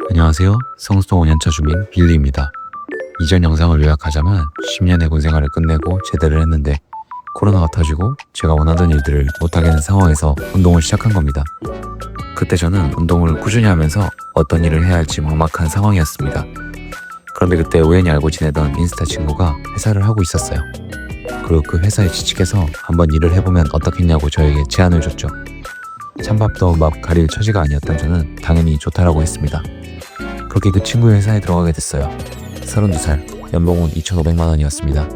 안녕하세요. 성수동 5년차 주민 빌리입니다. 이전 영상을 요약하자면 10년의 군 생활을 끝내고 제대를 했는데 코로나가 터지고 제가 원하던 일들을 못하게 된 상황에서 운동을 시작한 겁니다. 그때 저는 운동을 꾸준히 하면서 어떤 일을 해야 할지 막막한 상황이었습니다. 그런데 그때 우연히 알고 지내던 인스타 친구가 회사를 하고 있었어요. 그리고 그 회사에 취직해서 한번 일을 해보면 어떻겠냐고 저에게 제안을 줬죠. 찬밥도 막 가릴 처지가 아니었던 저는 당연히 좋다라고 했습니다. 그렇게 그 친구의 회사에 들어가게 됐어요. 32살, 연봉은 2,500만 원이었습니다.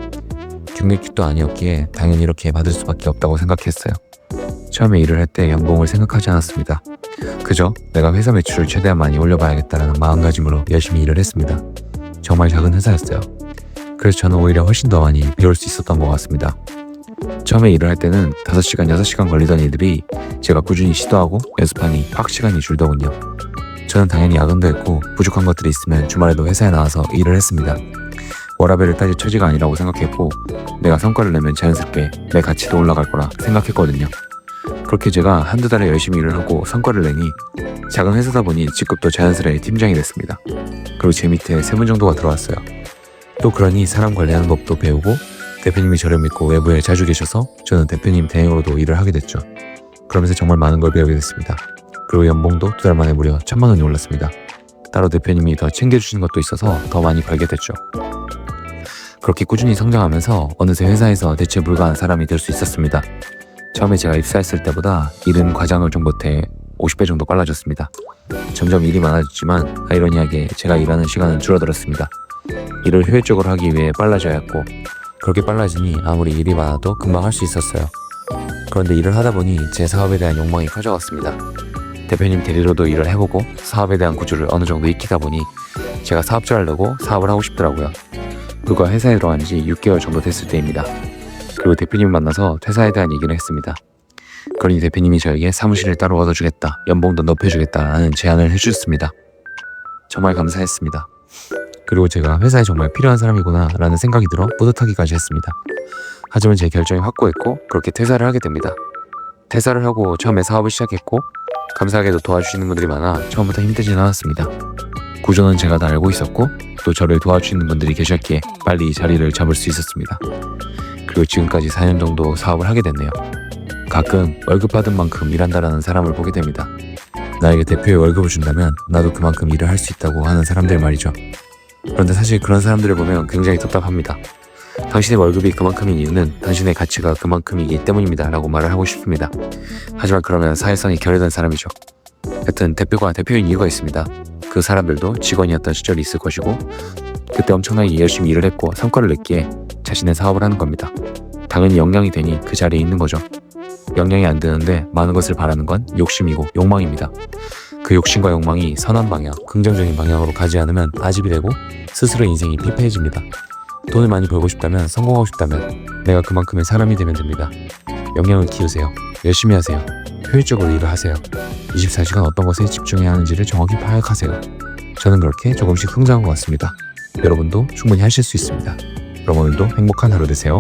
경력직도 아니었기에 당연히 이렇게 받을 수밖에 없다고 생각했어요. 처음에 일을 할 때 연봉을 생각하지 않았습니다. 그저 내가 회사 매출을 최대한 많이 올려봐야겠다라는 마음가짐으로 열심히 일을 했습니다. 정말 작은 회사였어요. 그래서 저는 오히려 훨씬 더 많이 배울 수 있었던 것 같습니다. 처음에 일을 할 때는 5시간, 6시간 걸리던 일들이 제가 꾸준히 시도하고 연습하니 확 시간이 줄더군요. 저는 당연히 야근도 했고 부족한 것들이 있으면 주말에도 회사에 나와서 일을 했습니다. 워라밸을 따질 처지가 아니라고 생각했고 내가 성과를 내면 자연스럽게 내 가치도 올라갈 거라 생각했거든요. 그렇게 제가 한두 달에 열심히 일을 하고 성과를 내니 작은 회사다 보니 직급도 자연스레 팀장이 됐습니다. 그리고 제 밑에 3분 정도가 들어왔어요. 또 그러니 사람 관리하는 법도 배우고 대표님이 저를 믿고 외부에 자주 계셔서 저는 대표님 대행으로도 일을 하게 됐죠. 그러면서 정말 많은 걸 배우게 됐습니다. 그리고 연봉도 2달 만에 무려 1,000만 원이 올랐습니다. 따로 대표님이 더 챙겨주시는 것도 있어서 더 많이 벌게 됐죠. 그렇게 꾸준히 성장하면서 어느새 회사에서 대체 불가한 사람이 될 수 있었습니다. 처음에 제가 입사했을 때보다 일은 과장을 좀 못해 50배 정도 빨라졌습니다. 점점 일이 많아졌지만 아이러니하게 제가 일하는 시간은 줄어들었습니다. 일을 효율적으로 하기 위해 빨라져야 했고 그렇게 빨라지니 아무리 일이 많아도 금방 할 수 있었어요. 그런데 일을 하다 보니 제 사업에 대한 욕망이 커져갔습니다. 대표님 대리로도 일을 해보고 사업에 대한 구조를 어느 정도 익히다 보니 제가 사업자를 내고 사업을 하고 싶더라고요. 불과 회사에 들어간 지 6개월 정도 됐을 때입니다. 그리고 대표님을 만나서 퇴사에 대한 얘기를 했습니다. 그러니 대표님이 저에게 사무실을 따로 얻어주겠다, 연봉도 높여주겠다라는 제안을 해주셨습니다. 정말 감사했습니다. 그리고 제가 회사에 정말 필요한 사람이구나 라는 생각이 들어 뿌듯하기까지 했습니다. 하지만 제 결정이 확고했고 그렇게 퇴사를 하게 됩니다. 퇴사를 하고 처음에 사업을 시작했고 감사하게도 도와주시는 분들이 많아 처음부터 힘들진 않았습니다. 구조는 제가 다 알고 있었고 또 저를 도와주시는 분들이 계셨기에 빨리 자리를 잡을 수 있었습니다. 그리고 지금까지 4년 정도 사업을 하게 됐네요. 가끔 월급 받은 만큼 일한다라는 사람을 보게 됩니다. 나에게 대표의 월급을 준다면 나도 그만큼 일을 할 수 있다고 하는 사람들 말이죠. 그런데 사실 그런 사람들을 보면 굉장히 답답합니다. 당신의 월급이 그만큼인 이유는 당신의 가치가 그만큼이기 때문입니다 라고 말을 하고 싶습니다. 하지만 그러면 사회성이 결여된 사람이죠. 여튼 대표가 대표인 이유가 있습니다. 그 사람들도 직원이었던 시절이 있을 것이고 그때 엄청나게 열심히 일을 했고 성과를 냈기에 자신의 사업을 하는 겁니다. 당연히 역량이 되니 그 자리에 있는 거죠. 역량이 안 되는데 많은 것을 바라는 건 욕심이고 욕망입니다. 그 욕심과 욕망이 선한 방향, 긍정적인 방향으로 가지 않으면 아집이 되고 스스로 인생이 피폐해집니다. 돈을 많이 벌고 싶다면, 성공하고 싶다면 내가 그만큼의 사람이 되면 됩니다. 역량을 키우세요. 열심히 하세요. 효율적으로 일을 하세요. 24시간 어떤 것에 집중해야 하는지를 정확히 파악하세요. 저는 그렇게 조금씩 성장한 것 같습니다. 여러분도 충분히 하실 수 있습니다. 그럼 오늘도 행복한 하루 되세요.